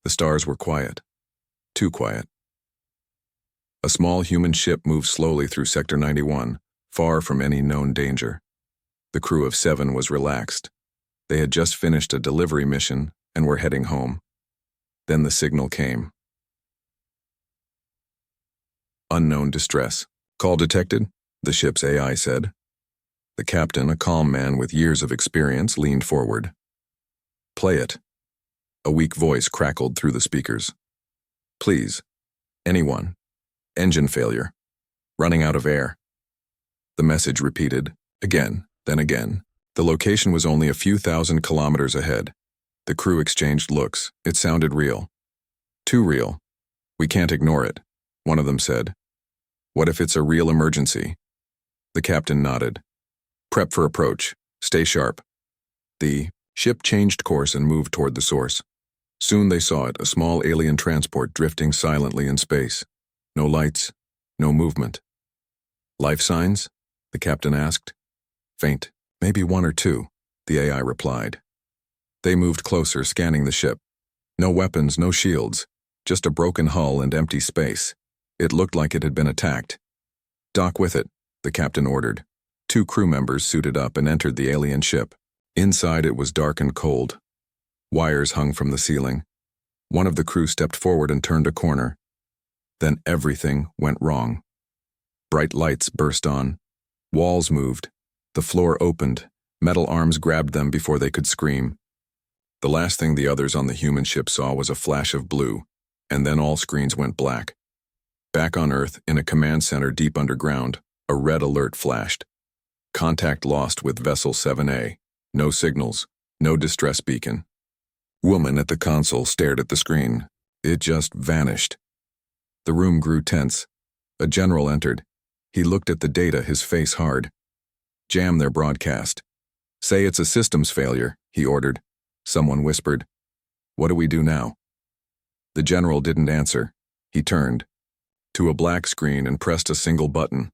The stars were quiet. Too quiet. A small human ship moved slowly through Sector 91, far from any known danger. The crew of 7 was relaxed. They had just finished a delivery mission and were heading home. Then the signal came. Unknown distress. Call detected, the ship's AI said. The captain, a calm man with years of experience, leaned forward. Play it. A weak voice crackled through the speakers. Please. Anyone. Engine failure. Running out of air. The message repeated, again, then again. The location was only a few thousand kilometers ahead. The crew exchanged looks. It sounded real. Too real. We can't ignore it, one of them said. What if it's a real emergency? The captain nodded. Prep for approach. Stay sharp. The ship changed course and moved toward the source. Soon they saw it, a small alien transport drifting silently in space. No lights, no movement. Life signs? The captain asked. Faint, maybe 1 or 2, the AI replied. They moved closer, scanning the ship. No weapons, no shields, just a broken hull and empty space. It looked like it had been attacked. Dock with it, the captain ordered. 2 crew members suited up and entered the alien ship. Inside it was dark and cold. Wires hung from the ceiling. One of the crew stepped forward and turned a corner. Then everything went wrong. Bright lights burst on. Walls moved. The floor opened. Metal arms grabbed them before they could scream. The last thing the others on the human ship saw was a flash of blue, and then all screens went black. Back on Earth, in a command center deep underground, a red alert flashed. Contact lost with Vessel 7A. No signals, no distress beacon. Woman at the console stared at the screen. It just vanished. The room grew tense. A general entered. He looked at the data, his face hard. Jam their broadcast. Say it's a systems failure, he ordered. Someone whispered. What do we do now? The general didn't answer. He turned to a black screen and pressed a single button.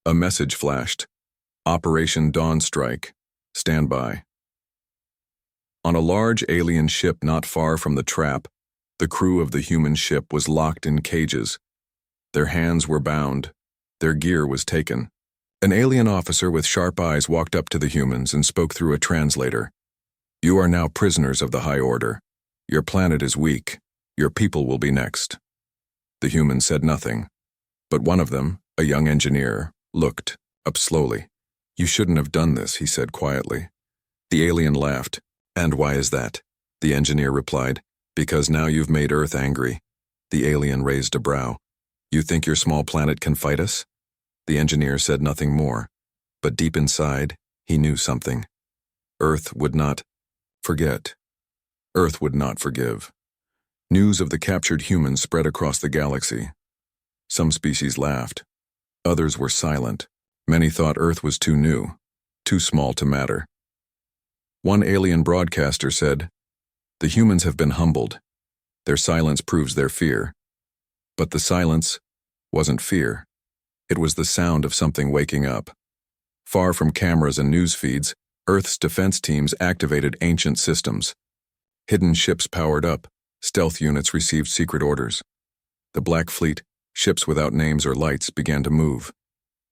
A message flashed. Operation Dawn Strike. Stand by. On a large alien ship not far from the trap, the crew of the human ship was locked in cages. Their hands were bound. Their gear was taken. An alien officer with sharp eyes walked up to the humans and spoke through a translator. You are now prisoners of the High Order. Your planet is weak. Your people will be next. The humans said nothing, but one of them, a young engineer, looked up slowly. You shouldn't have done this, he said quietly. The alien laughed. And why is that? The engineer replied. Because now you've made Earth angry. The alien raised a brow. You think your small planet can fight us? The engineer said nothing more, but deep inside, he knew something. Earth would not forget. Earth would not forgive. News of the captured humans spread across the galaxy. Some species laughed. Others were silent. Many thought Earth was too new, too small to matter. One alien broadcaster said, the humans have been humbled. Their silence proves their fear. But the silence wasn't fear. It was the sound of something waking up. Far from cameras and news feeds, Earth's defense teams activated ancient systems. Hidden ships powered up. Stealth units received secret orders. The Black Fleet, ships without names or lights, began to move.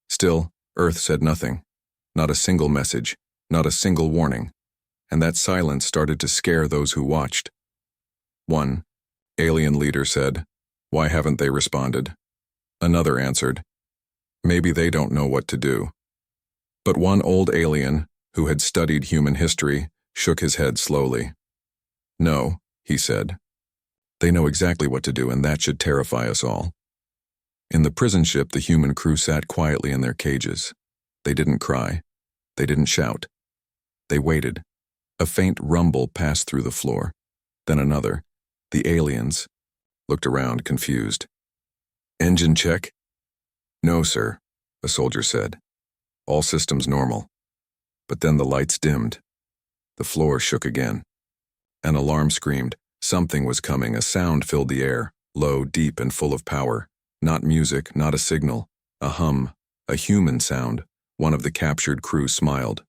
Still, Earth said nothing. Not a single message, not a single warning. And that silence started to scare those who watched. One alien leader said, why haven't they responded? Another answered, maybe they don't know what to do. But one old alien, who had studied human history, shook his head slowly. No, he said. They know exactly what to do, and that should terrify us all. In the prison ship, the human crew sat quietly in their cages. They didn't cry. They didn't shout. They waited. A faint rumble passed through the floor. Then another. The aliens looked around, confused. Engine check? No, sir, a soldier said. All systems normal. But then the lights dimmed. The floor shook again. An alarm screamed. Something was coming. A sound filled the air, low, deep, and full of power. Not music, not a signal. A hum, a human sound. One of the captured crew smiled.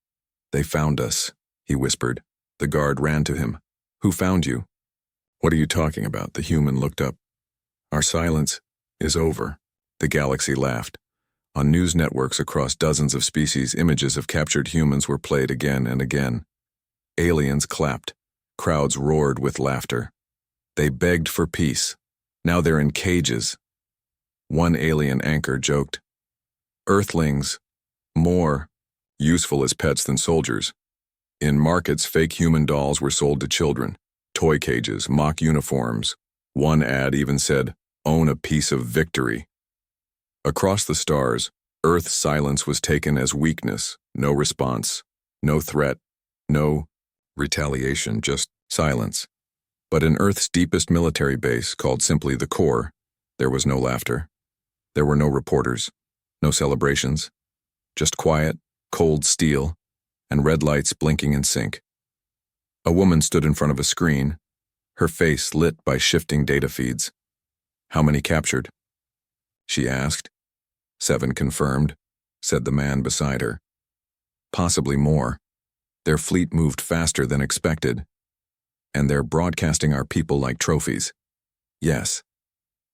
They found us, he whispered. The guard ran to him. Who found you? What are you talking about? The human looked up. Our silence is over. The galaxy laughed. On news networks across dozens of species, images of captured humans were played again and again. Aliens clapped. Crowds roared with laughter. They begged for peace. Now they're in cages. One alien anchor joked, "Earthlings, more useful as pets than soldiers." In markets, fake human dolls were sold to children. Toy cages, mock uniforms. One ad even said, "Own a piece of victory." Across the stars, Earth's silence was taken as weakness, no response, no threat, no retaliation, just silence. But in Earth's deepest military base, called simply the core, there was no laughter. There were no reporters, no celebrations, just quiet, cold steel, and red lights blinking in sync. A woman stood in front of a screen, her face lit by shifting data feeds. "How many captured?" she asked. "7 confirmed," said the man beside her. "Possibly more. Their fleet moved faster than expected. And they're broadcasting our people like trophies." "Yes."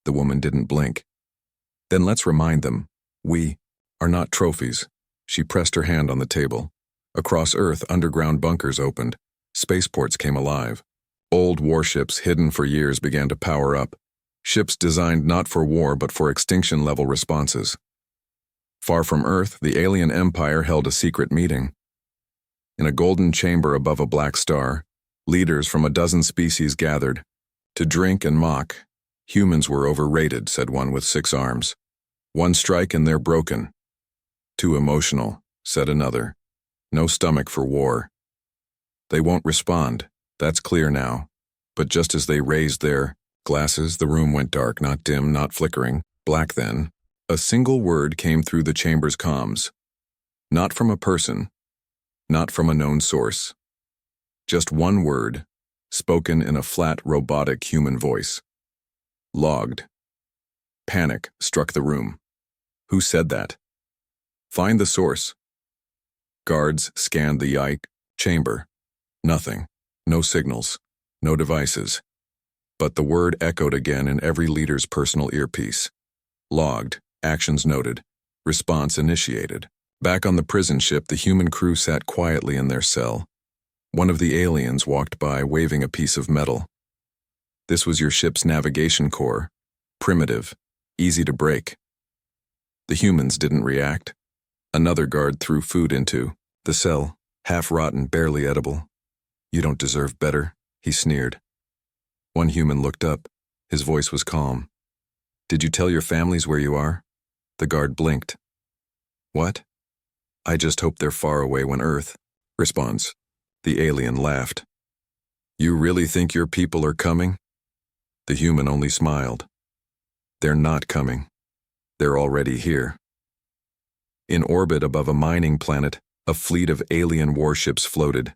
The woman didn't blink. "Then let's remind them, we are not trophies." She pressed her hand on the table. Across Earth, underground bunkers opened. Spaceports came alive. Old warships hidden for years began to power up. Ships designed not for war but for extinction-level responses. Far from Earth, the alien empire held a secret meeting. In a golden chamber above a black star, leaders from a dozen species gathered. To drink and mock. "Humans were overrated," said one with 6 arms. "One strike and they're broken." "Too emotional," said another. "No stomach for war." "They won't respond, that's clear now." But just as they raised their glasses, the room went dark, not dim, not flickering, black then. A single word came through the chamber's comms. Not from a person, not from a known source. Just one word, spoken in a flat, robotic human voice. "Logged." Panic struck the room. Who said that? "Find the source." Guards scanned the chamber. Nothing. No signals. No devices. But the word echoed again in every leader's personal earpiece. "Logged. Actions noted. Response initiated." Back on the prison ship, the human crew sat quietly in their cell. One of the aliens walked by, waving a piece of metal. "This was your ship's navigation core. Primitive. Easy to break." The humans didn't react. Another guard threw food into the cell, half-rotten, barely edible. "You don't deserve better," he sneered. One human looked up. His voice was calm. "Did you tell your families where you are?" The guard blinked. "What?" "I just hope they're far away when Earth responds." The alien laughed. "You really think your people are coming?" The human only smiled. "They're not coming. They're already here." In orbit above a mining planet, a fleet of alien warships floated.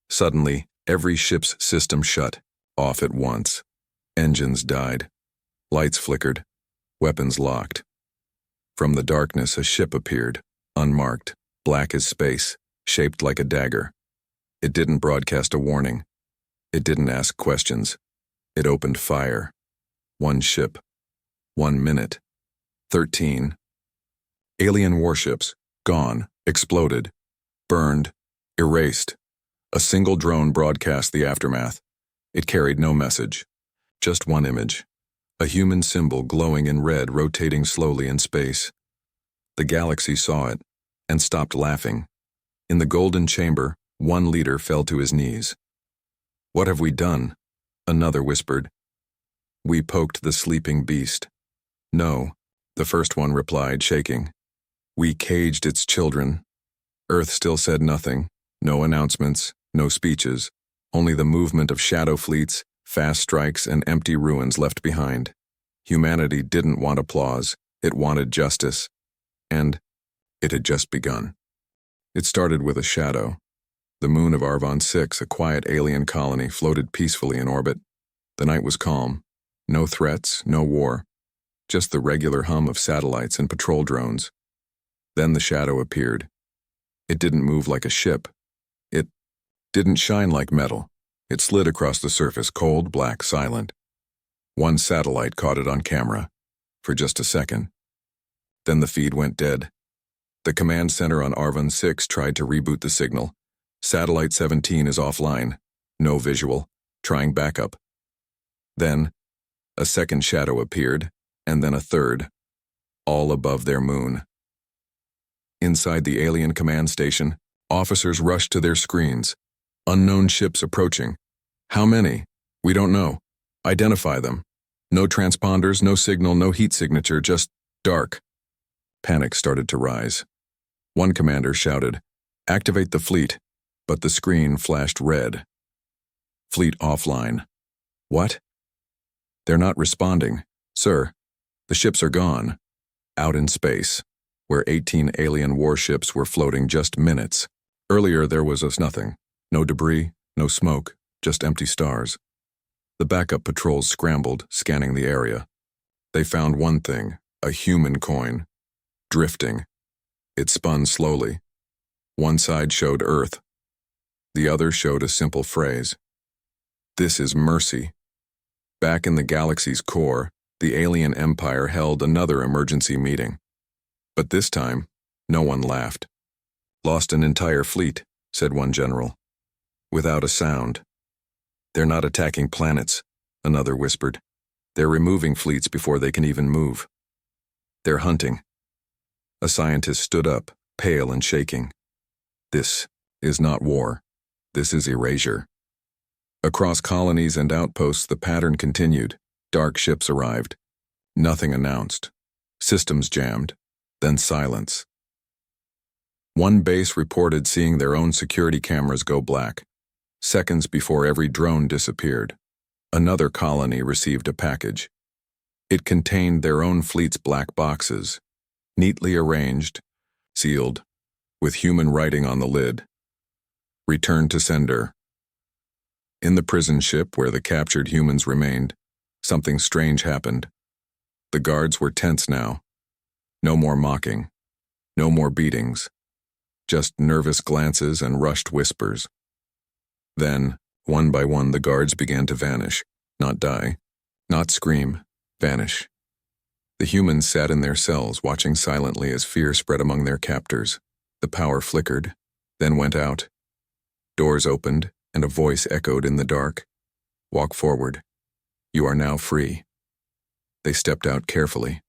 Suddenly, every ship's system shut, off at once. Engines died. Lights flickered. Weapons locked. From the darkness, a ship appeared, unmarked, black as space, shaped like a dagger. It didn't broadcast a warning. It didn't ask questions. It opened fire. One ship. 1 minute. 13. Alien warships, gone, exploded, burned, erased. A single drone broadcast the aftermath. It carried no message. Just one image. A human symbol glowing in red, rotating slowly in space. The galaxy saw it and stopped laughing. In the golden chamber, one leader fell to his knees. "What have we done?" Another whispered. "We poked the sleeping beast." "No," the first one replied, shaking. "We caged its children." Earth still said nothing. No announcements, no speeches, only the movement of shadow fleets, fast strikes, and empty ruins left behind. Humanity didn't want applause. It wanted justice. And it had just begun. It started with a shadow. The moon of Arvon 6, a quiet alien colony, floated peacefully in orbit. The night was calm. No threats, no war. Just the regular hum of satellites and patrol drones. Then the shadow appeared. It didn't move like a ship. It didn't shine like metal. It slid across the surface, cold, black, silent. One satellite caught it on camera, for just a second. Then the feed went dead. The command center on Arvon 6 tried to reboot the signal. Satellite 17 is offline. No visual. Trying backup. Then, a second shadow appeared, and then a third, all above their moon. Inside the alien command station, officers rushed to their screens. Unknown ships approaching. How many? We don't know. Identify them. No transponders, no signal, no heat signature, just dark. Panic started to rise. One commander shouted, "Activate the fleet," but the screen flashed red. Fleet offline. What? They're not responding. Sir, the ships are gone. Out in space, where 18 alien warships were floating just minutes. Earlier there was nothing. No debris, no smoke, just empty stars. The backup patrols scrambled, scanning the area. They found one thing, a human coin. Drifting. It spun slowly. One side showed Earth. The other showed a simple phrase. This is mercy. Back in the galaxy's core, the alien empire held another emergency meeting. But this time, no one laughed. Lost an entire fleet, said one general. Without a sound. They're not attacking planets, another whispered. They're removing fleets before they can even move. They're hunting. A scientist stood up, pale and shaking. This is not war. This is erasure. Across colonies and outposts, the pattern continued. Dark ships arrived. Nothing announced. Systems jammed. Then silence. One base reported seeing their own security cameras go black, seconds before every drone disappeared. Another colony received a package. It contained their own fleet's black boxes, neatly arranged, sealed, with human writing on the lid. Return to sender. In the prison ship where the captured humans remained, something strange happened. The guards were tense now. No more mocking. No more beatings. Just nervous glances and rushed whispers. Then, one by one, the guards began to vanish. Not die. Not scream. Vanish. The humans sat in their cells, watching silently as fear spread among their captors. The power flickered, then went out. Doors opened, and a voice echoed in the dark. Walk forward. You are now free. They stepped out carefully.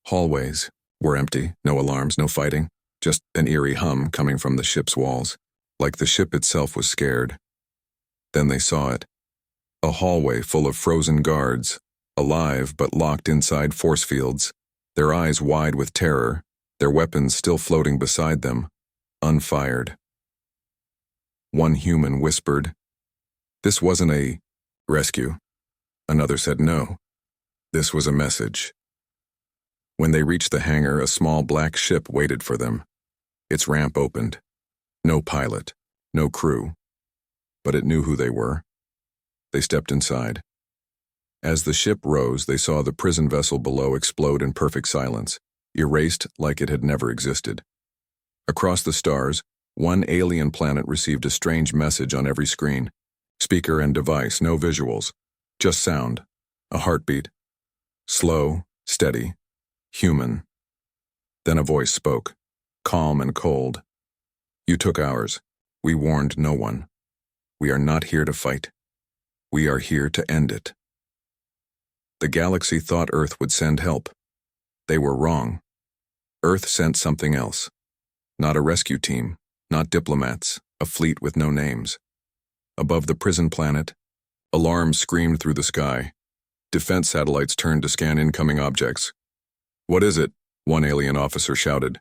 Hallways were empty, no alarms, no fighting, just an eerie hum coming from the ship's walls, like the ship itself was scared. Then they saw it. A hallway full of frozen guards, alive but locked inside force fields, their eyes wide with terror, their weapons still floating beside them, unfired. One human whispered, "This wasn't a rescue." Another said no. This was a message. When they reached the hangar, a small black ship waited for them. Its ramp opened. No pilot, no crew. But it knew who they were. They stepped inside. As the ship rose, they saw the prison vessel below explode in perfect silence, erased like it had never existed. Across the stars, one alien planet received a strange message on every screen. Speaker and device, no visuals, just sound, a heartbeat. Slow, steady, human. Then a voice spoke, calm and cold. You took ours. We warned no one. We are not here to fight. We are here to end it. The galaxy thought Earth would send help. They were wrong. Earth sent something else. Not a rescue team, not diplomats, a fleet with no names. Above the prison planet, alarms screamed through the sky. Defense satellites turned to scan incoming objects. What is it? One alien officer shouted.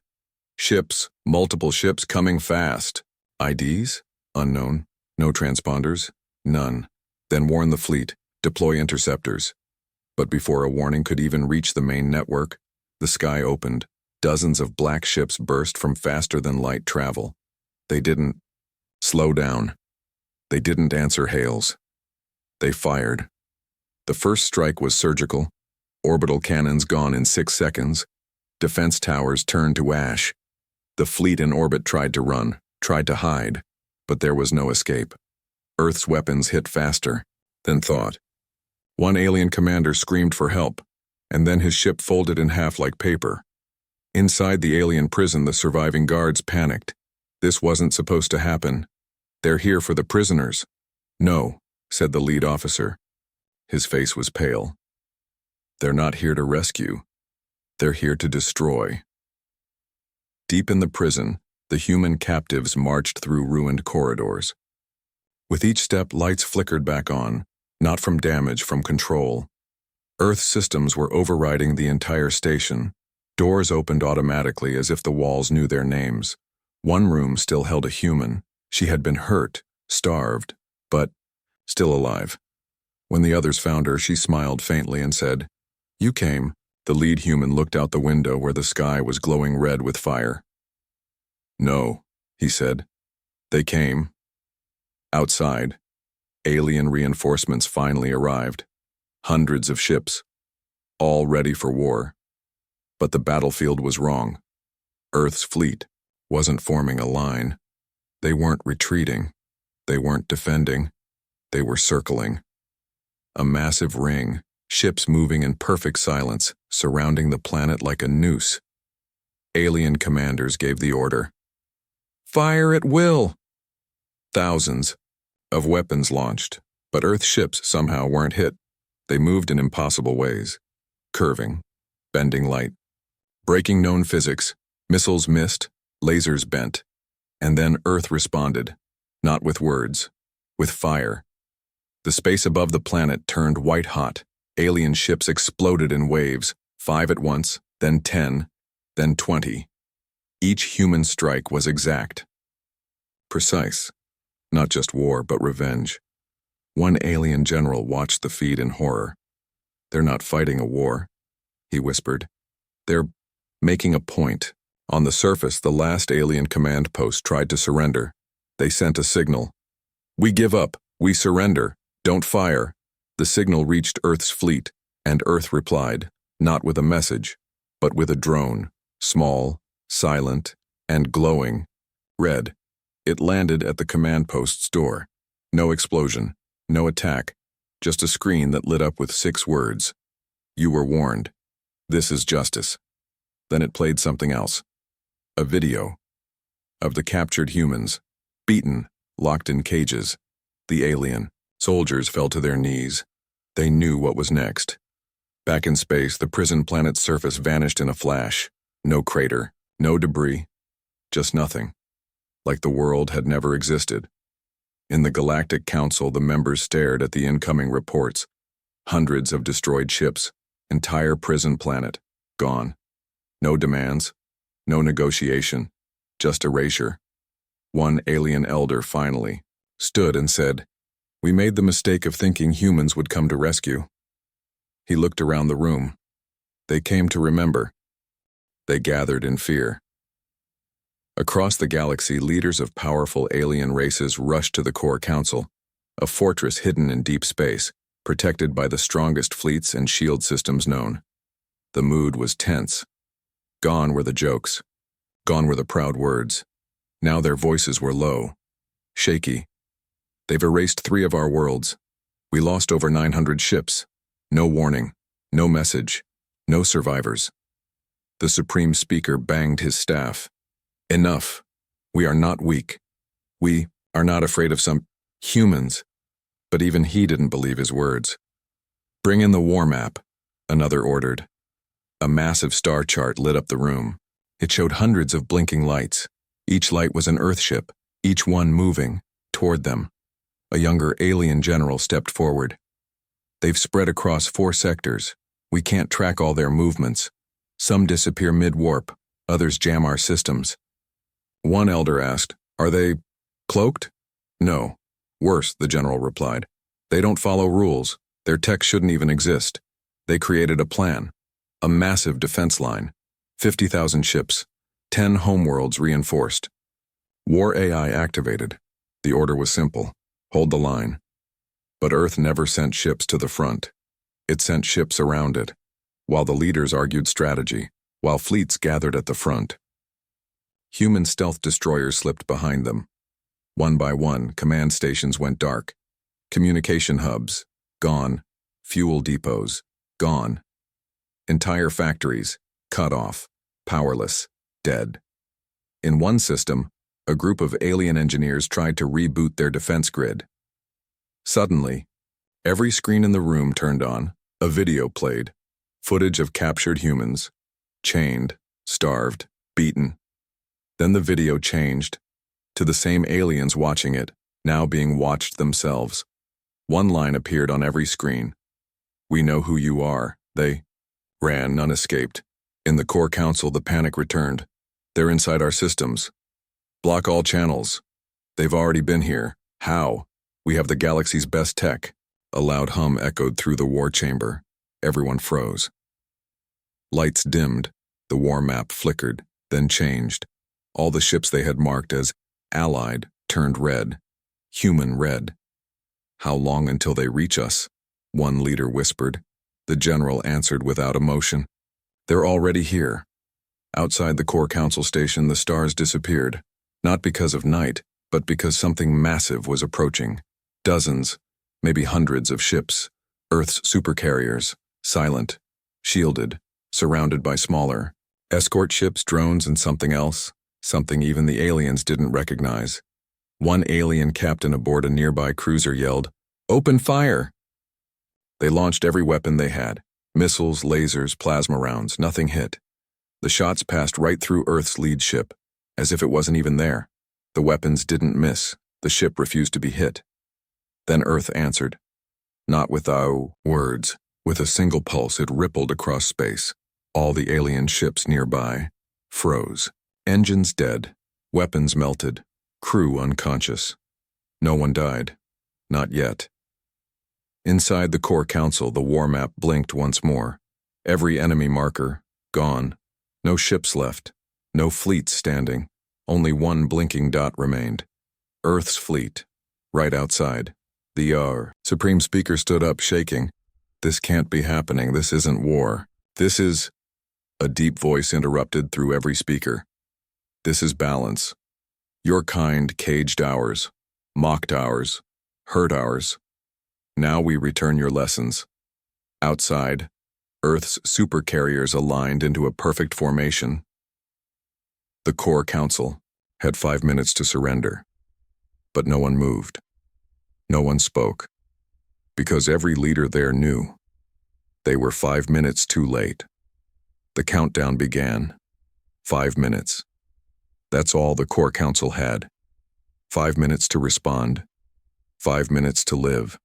Ships, multiple ships coming fast. IDs? Unknown. No transponders? None. Then warn the fleet. Deploy interceptors. But before a warning could even reach the main network, the sky opened. Dozens of black ships burst from faster-than-light travel. They didn't slow down. They didn't answer hails. They fired. The first strike was surgical. Orbital cannons gone in 6 seconds. Defense towers turned to ash. The fleet in orbit tried to run, tried to hide, But there was no escape. Earth's weapons hit faster than thought. One alien commander screamed for help, and then his ship folded in half like paper. Inside the alien prison, the surviving guards panicked. This wasn't supposed to happen. They're here for the prisoners. No, said the lead officer. His face was pale. They're not here to rescue. They're here to destroy. Deep in the prison, the human captives marched through ruined corridors. With each step, lights flickered back on, not from damage, from control. Earth systems were overriding the entire station. Doors opened automatically as if the walls knew their names. One room still held a human. She had been hurt, starved, but still alive. When the others found her, she smiled faintly and said, "You came." The lead human looked out the window where the sky was glowing red with fire. "No," he said. "They came." Outside, alien reinforcements finally arrived. Hundreds of ships, all ready for war. But the battlefield was wrong. Earth's fleet wasn't forming a line. They weren't retreating. They weren't defending. They were circling. A massive ring, ships moving in perfect silence, surrounding the planet like a noose. Alien commanders gave the order. "Fire at will!" Thousands of weapons launched, but Earth ships somehow weren't hit. They moved in impossible ways, curving, bending light, breaking known physics. Missiles missed, lasers bent, and then Earth responded, not with words, with fire. The space above the planet turned white hot. Alien ships exploded in waves, 5 at once, then 10, then 20. Each human strike was exact. Precise. Not just war, but revenge. One alien general watched the feed in horror. "They're not fighting a war," he whispered. "They're making a point." On the surface, the last alien command post tried to surrender. They sent a signal. "We give up. We surrender. Don't fire." The signal reached Earth's fleet, and Earth replied, not with a message, but with a drone, small, silent, and glowing, red. It landed at the command post's door. No explosion, no attack, just a screen that lit up with 6 words. "You were warned. This is justice." Then it played something else. A video of the captured humans, beaten, locked in cages. The alien soldiers fell to their knees. They knew what was next. Back in space, the prison planet's surface vanished in a flash. No crater, no debris, just nothing. Like the world had never existed. In the Galactic Council, the members stared at the incoming reports. Hundreds of destroyed ships, entire prison planet, gone. No demands, no negotiation, just erasure. One alien elder finally stood and said, "We made the mistake of thinking humans would come to rescue." He looked around the room. They came to remember. They gathered in fear. Across the galaxy, leaders of powerful alien races rushed to the Core Council, a fortress hidden in deep space, protected by the strongest fleets and shield systems known. The mood was tense. Gone were the jokes. Gone were the proud words. Now their voices were low, shaky. "They've erased 3 of our worlds. We lost over 900 ships. No warning, no message, no survivors." The Supreme Speaker banged his staff. "Enough. We are not weak. We are not afraid of some humans." But even he didn't believe his words. "Bring in the war map," another ordered. A massive star chart lit up the room. It showed hundreds of blinking lights. Each light was an Earthship, each one moving toward them. A younger alien general stepped forward. "They've spread across 4 sectors. We can't track all their movements. Some disappear mid-warp, others jam our systems." One elder asked, "Are they cloaked?" "No. Worse," the general replied. "They don't follow rules. Their tech shouldn't even exist. They created a plan. A massive defense line. 50,000 ships. 10 homeworlds reinforced. War AI activated. The order was simple. Hold the line." But Earth never sent ships to the front. It sent ships around it, while the leaders argued strategy, while fleets gathered at the front. Human stealth destroyers slipped behind them. One by one, command stations went dark. Communication hubs, gone. Fuel depots, gone. Entire factories, cut off, powerless, dead. In one system, a group of alien engineers tried to reboot their defense grid. Suddenly, every screen in the room turned on, a video played, footage of captured humans, chained, starved, beaten. Then the video changed to the same aliens watching it, now being watched themselves. One line appeared on every screen. "We know who you are." They ran, none escaped. In the core council, the panic returned. "They're inside our systems. Block all channels. They've already been here. How? We have the galaxy's best tech." A loud hum echoed through the war chamber. Everyone froze. Lights dimmed. The war map flickered, then changed. All the ships they had marked as Allied turned red. Human red. "How long until they reach us?" one leader whispered. The general answered without emotion. "They're already here." Outside the core council station, the stars disappeared. Not because of night, but because something massive was approaching. Dozens, maybe hundreds of ships, Earth's supercarriers, silent, shielded, surrounded by smaller escort ships, drones, and something else, something even the aliens didn't recognize. One alien captain aboard a nearby cruiser yelled, "Open fire!" They launched every weapon they had, missiles, lasers, plasma rounds. Nothing hit. The shots passed right through Earth's lead ship, as if it wasn't even there. The weapons didn't miss. The ship refused to be hit. Then Earth answered. Not with words. With a single pulse, it rippled across space. All the alien ships nearby froze. Engines dead. Weapons melted. Crew unconscious. No one died. Not yet. Inside the core council, the war map blinked once more. Every enemy marker, gone. No ships left. No fleets standing. Only one blinking dot remained. Earth's fleet. Right outside. The Supreme Speaker stood up, shaking. "This can't be happening. This isn't war. This is..." A deep voice interrupted through every speaker. "This is balance. Your kind caged ours, mocked ours, hurt ours. Now we return your lessons." Outside, Earth's supercarriers aligned into a perfect formation. The core council had 5 minutes to surrender, but no one moved. No one spoke, because every leader there knew they were 5 minutes too late. The countdown began. 5 minutes. That's all the core council had. 5 minutes to respond. 5 minutes to live.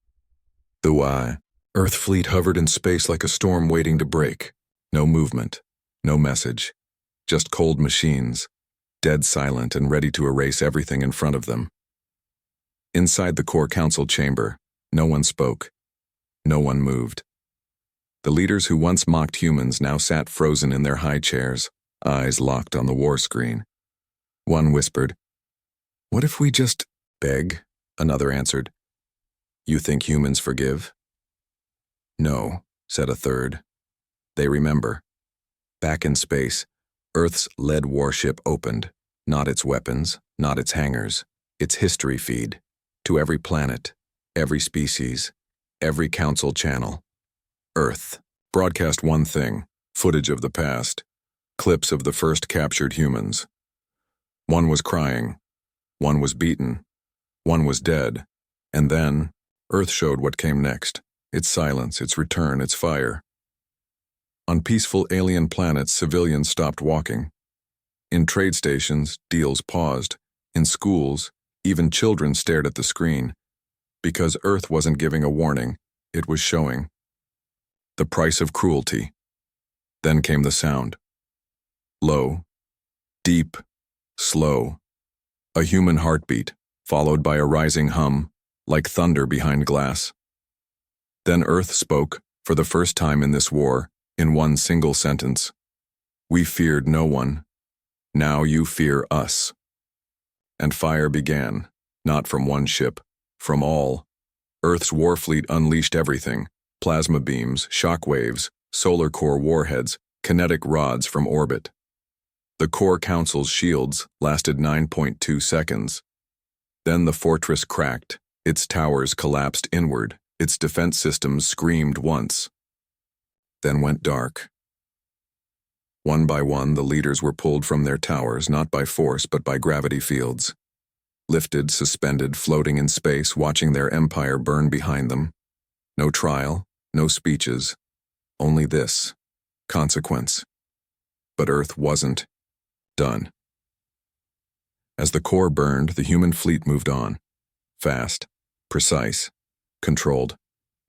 The Earth fleet hovered in space like a storm waiting to break. No movement. No message. Just cold machines, dead silent and ready to erase everything in front of them. Inside the core council chamber, no one spoke. No one moved. The leaders who once mocked humans now sat frozen in their high chairs, eyes locked on the war screen. One whispered, "What if we just beg?" Another answered, "You think humans forgive?" "No," said a third. They remember. Back in space, Earth's lead warship opened. Not its weapons, not its hangars, its history feed. To every planet, every species, every council channel. Earth broadcast one thing, footage of the past, clips of the first captured humans. One was crying, one was beaten, one was dead, and then Earth showed what came next, its silence, its return, its fire. On peaceful alien planets, civilians stopped walking. In trade stations, deals paused. In schools, even children stared at the screen. Because Earth wasn't giving a warning, it was showing. The price of cruelty. Then came the sound. Low, deep, slow. A human heartbeat, followed by a rising hum, like thunder behind glass. Then Earth spoke, for the first time in this war, in one single sentence. "We feared no one. Now you fear us." And fire began, not from one ship, from all. Earth's war fleet unleashed everything. Plasma beams, shock waves, solar core warheads, kinetic rods from orbit. The core council's shields lasted 9.2 seconds. Then the fortress cracked, its towers collapsed inward, its defense systems screamed once, then went dark. One by one, the leaders were pulled from their towers, not by force but by gravity fields. Lifted, suspended, floating in space, watching their empire burn behind them. No trial, no speeches, only this, consequence. But Earth wasn't done. As the core burned, the human fleet moved on. Fast, precise, controlled.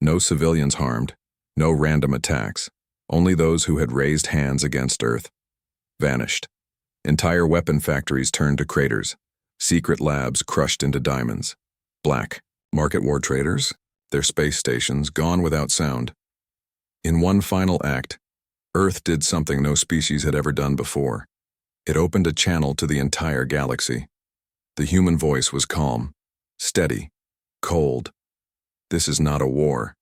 No civilians harmed, no random attacks. Only those who had raised hands against Earth. Vanished. Entire weapon factories turned to craters. Secret labs crushed into diamonds. Black. Market war traders, their space stations gone without sound. In one final act, Earth did something no species had ever done before. It opened a channel to the entire galaxy. The human voice was calm, steady, cold. This is not a war.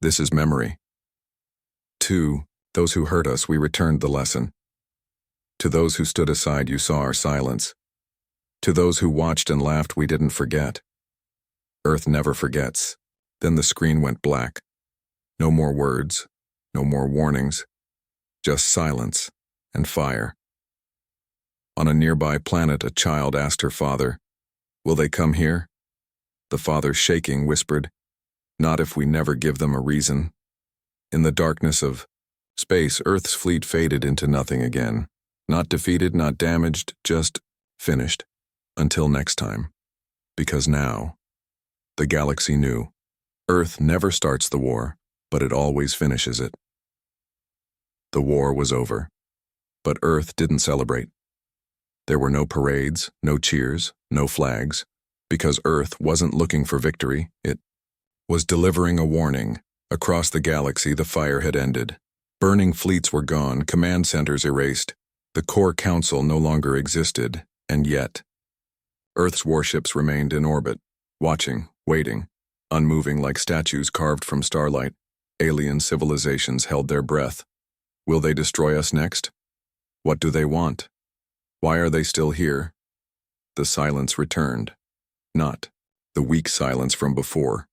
This is memory. To those who hurt us, we returned the lesson. To those who stood aside, you saw our silence. To those who watched and laughed, we didn't forget. Earth never forgets. Then the screen went black. No more words, no more warnings, just silence and fire. On a nearby planet, a child asked her father, "Will they come here?" The father, shaking, whispered, "Not if we never give them a reason." In the darkness of space, Earth's fleet faded into nothing again. Not defeated, not damaged, just finished. Until next time. Because now, the galaxy knew. Earth never starts the war, but it always finishes it. The war was over. But Earth didn't celebrate. There were no parades, no cheers, no flags, because Earth wasn't looking for victory, it was delivering a warning. Across the galaxy, the fire had ended. Burning fleets were gone, command centers erased. The core council no longer existed, and yet, Earth's warships remained in orbit, watching, waiting, unmoving like statues carved from starlight. Alien civilizations held their breath. Will they destroy us next? What do they want? Why are they still here? The silence returned. Not the weak silence from before.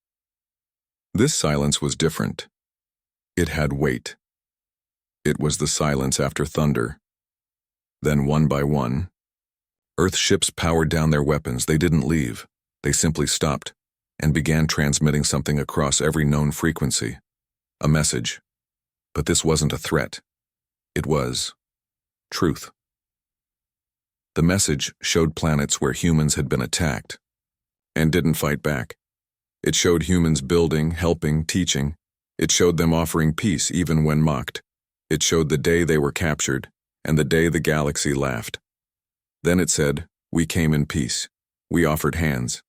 This silence was different. It had weight. It was the silence after thunder. Then one by one, Earth ships powered down their weapons. They didn't leave. They simply stopped and began transmitting something across every known frequency. A message. But this wasn't a threat. It was truth. The message showed planets where humans had been attacked and didn't fight back. It showed humans building, helping, teaching. It showed them offering peace even when mocked. It showed the day they were captured and the day the galaxy laughed. Then it said, "We came in peace. We offered hands.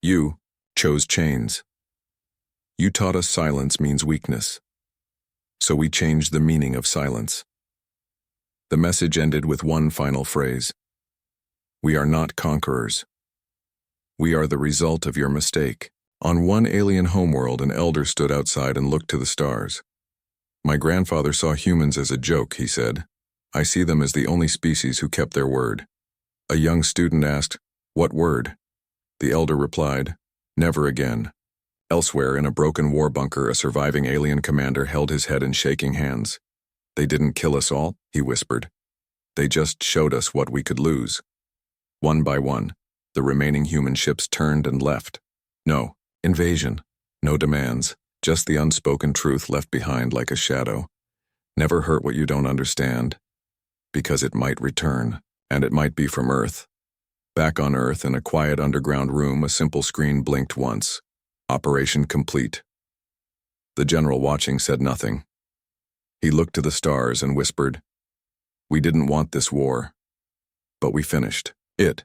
You chose chains. You taught us silence means weakness. So we changed the meaning of silence." The message ended with one final phrase. "We are not conquerors. We are the result of your mistake." On one alien homeworld, an elder stood outside and looked to the stars. "My grandfather saw humans as a joke," he said. "I see them as the only species who kept their word." A young student asked, "What word?" The elder replied, "Never again." Elsewhere, in a broken war bunker, a surviving alien commander held his head in shaking hands. "They didn't kill us all," he whispered. "They just showed us what we could lose." One by one, the remaining human ships turned and left. No invasion, no demands, just the unspoken truth left behind like a shadow. Never hurt what you don't understand, because it might return, and it might be from Earth. Back on Earth, in a quiet underground room, a simple screen blinked once. Operation complete. The general watching said nothing. He looked to the stars and whispered, "We didn't want this war, but we finished it."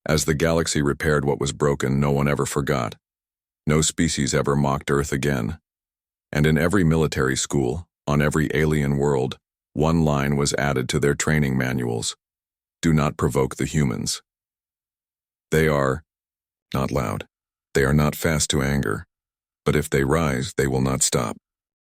As the galaxy repaired what was broken, no one ever forgot. No species ever mocked Earth again. And in every military school, on every alien world, one line was added to their training manuals. Do not provoke the humans. They are not loud. They are not fast to anger. But if they rise, they will not stop.